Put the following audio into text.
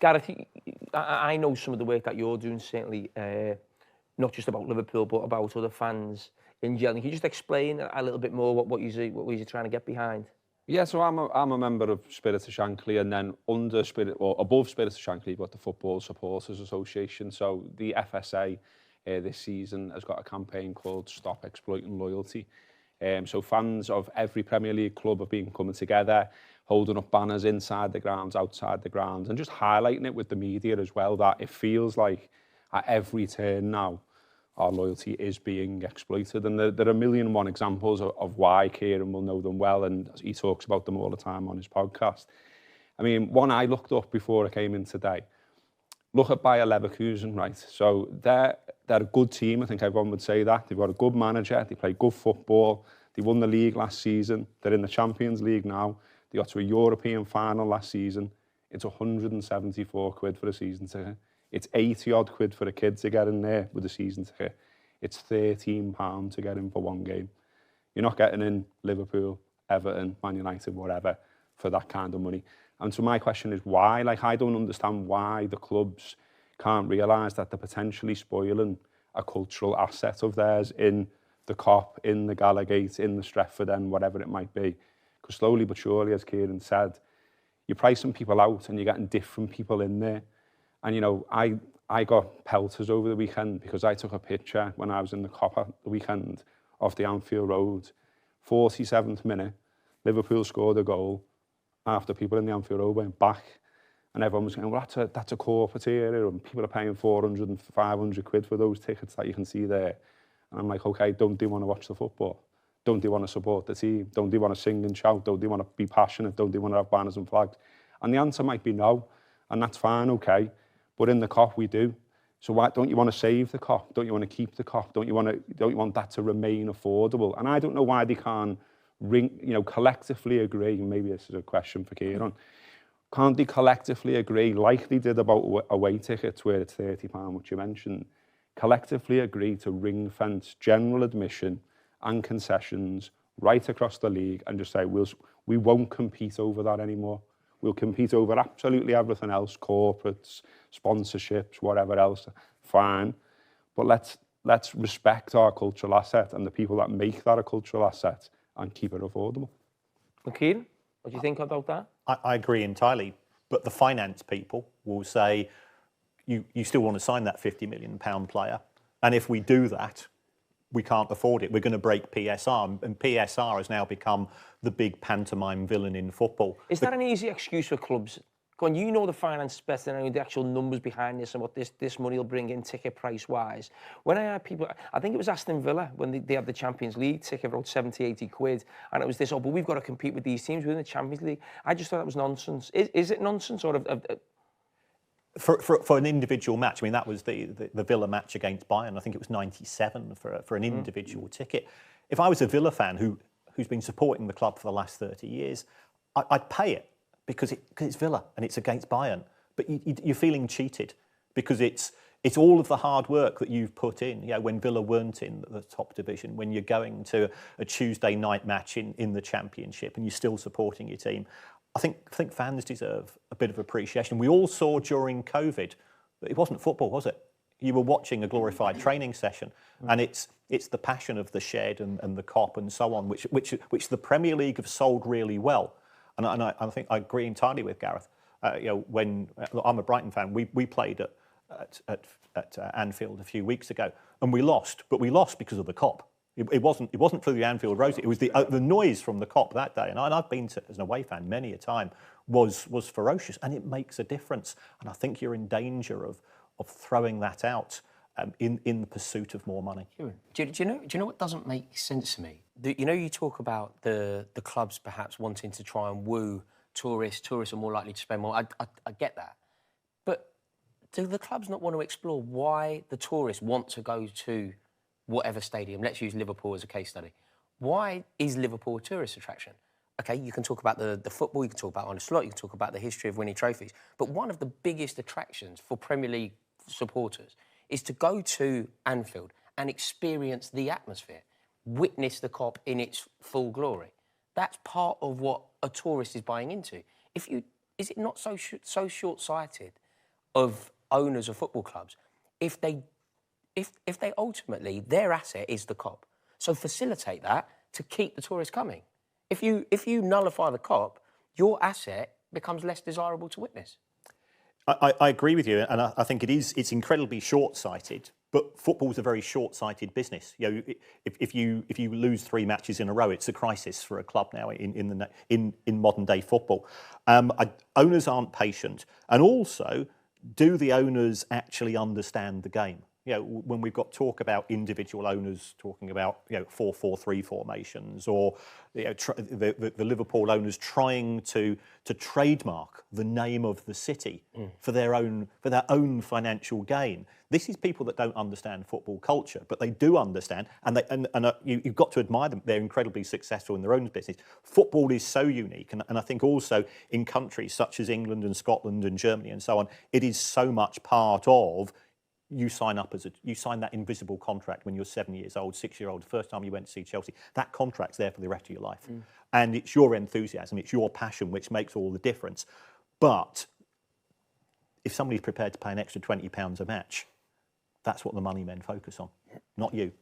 Gareth, I know some of the work that you're doing, certainly, not just about Liverpool, but about other fans in general. Can you just explain a little bit more what you're trying to get behind? Yeah, so I'm a member of Spirit of Shankly, and then under Spirit, or above Spirit of Shankly, you've got the Football Supporters Association. So the FSA this season has got a campaign called Stop Exploiting Loyalty. So fans of every Premier League club have been coming together, holding up banners inside the grounds, outside the grounds, and just highlighting it with the media as well, that it feels like at every turn now, our loyalty is being exploited. And there are a million and one examples of why. Kieran will know them well, and he talks about them all the time on his podcast. I mean, one I looked up before I came in today, look at Bayer Leverkusen, right? So they're a good team, I think everyone would say that. They've got a good manager, they play good football, they won the league last season, they're in the Champions League now, they got to a European final last season. It's 174 quid for a season ticket. It's 80 odd quid for a kid to get in there with a season ticket. It's £13 to get in for one game. You're not getting in Liverpool, Everton, Man United, whatever, for that kind of money. And so my question is why? Like, I don't understand why the clubs can't realise that they're potentially spoiling a cultural asset of theirs in the Kop, in the Gallagate, in the Stretford End, whatever it might be. Because slowly but surely, as Kieran said, you're pricing people out and you're getting different people in there. And, you know, I got pelters over the weekend because I took a picture when I was in the Kop at the weekend off the Anfield Road. 47th minute, Liverpool scored a goal after people in the Anfield Road went back. And everyone was going, well, that's a corporate area, and people are paying 400 and 500 quid for those tickets that you can see there. And I'm like, okay, don't they want to watch the football? Don't they want to support the team? Don't they want to sing and shout? Don't they want to be passionate? Don't they want to have banners and flags? And the answer might be no, and that's fine, okay. But in the Kop, we do. So why don't you want to save the Kop? Don't you want to keep the Kop? Don't you want that to remain affordable? And I don't know why they can't collectively agree. Maybe this is a question for Kieran. Can't they collectively agree, like they did about away tickets, where it's £30, which you mentioned, collectively agree to ring fence general admission and concessions right across the league and just say we won't compete over that anymore. We'll compete over absolutely everything else, corporates, sponsorships, whatever else, fine. But let's respect our cultural asset and the people that make that a cultural asset and keep it affordable. Okay, what do you think about that? I agree entirely, but the finance people will say, you still want to sign that £50 million player, and if we do that, we can't afford it. We're going to break PSR, and PSR has now become the big pantomime villain in football. Is that an easy excuse for clubs? Go on, you know the finance better than the actual numbers behind this and what this money will bring in ticket price-wise. When I had people, I think it was Aston Villa, when they had the Champions League ticket for about 70, 80 quid, and it was this, but we've got to compete with these teams within the Champions League. I just thought that was nonsense. Is it nonsense, or For an individual match, I mean, that was the Villa match against Bayern. I think it was 97 for an individual ticket. If I was a Villa fan who's been supporting the club for the last 30 years, I'd pay it because it's Villa and it's against Bayern. But you're feeling cheated because it's all of the hard work that you've put in. You know, when Villa weren't in the top division, when you're going to a Tuesday night match in the Championship and you're still supporting your team. I think fans deserve a bit of appreciation. We all saw during COVID that it wasn't football, was it? You were watching a glorified training session, and it's the passion of the shed and the Kop and so on, which the Premier League have sold really well. And I think I agree entirely with Gareth. When I'm a Brighton fan, we played at Anfield a few weeks ago, and we lost, but we lost because of the Kop. It wasn't through the Anfield Road. It was the noise from the Kop that day, and I've been to, as an away fan many a time, was ferocious, and it makes a difference. And I think you're in danger of throwing that out in the pursuit of more money. Do you know what doesn't make sense to me? You talk about the clubs perhaps wanting to try and woo tourists. Tourists are more likely to spend more. I get that, but do the clubs not want to explore why the tourists want to go to whatever stadium? Let's use Liverpool as a case study. Why is Liverpool a tourist attraction? Okay, you can talk about the football, you can talk about Arne Slot, you can talk about the history of winning trophies, but one of the biggest attractions for Premier League supporters is to go to Anfield and experience the atmosphere, witness the Kop in its full glory. That's part of what a tourist is buying into. Is it not so short-sighted of owners of football clubs if they ultimately, their asset is the cop. So facilitate that to keep the tourists coming. If you nullify the cop, your asset becomes less desirable to witness. I agree with you, and I think it's incredibly short-sighted. But football's a very short-sighted business. You know, if you lose 3 matches in a row, it's a crisis for a club now in modern-day football. Owners aren't patient, and also, do the owners actually understand the game? You know, when we've got talk about individual owners talking about 4-4-3 formations, or the Liverpool owners trying to trademark the name of the city for their own financial gain. This is people that don't understand football culture, but they do understand, and you've got to admire them. They're incredibly successful in their own business. Football is so unique, and I think also in countries such as England and Scotland and Germany and so on, it is so much part of. You sign that invisible contract when you're 7 years old, 6-year-old, first time you went to see Chelsea. That contract's there for the rest of your life. And it's your enthusiasm, it's your passion which makes all the difference. But if somebody's prepared to pay an extra £20 a match, that's what the money men focus on, not you.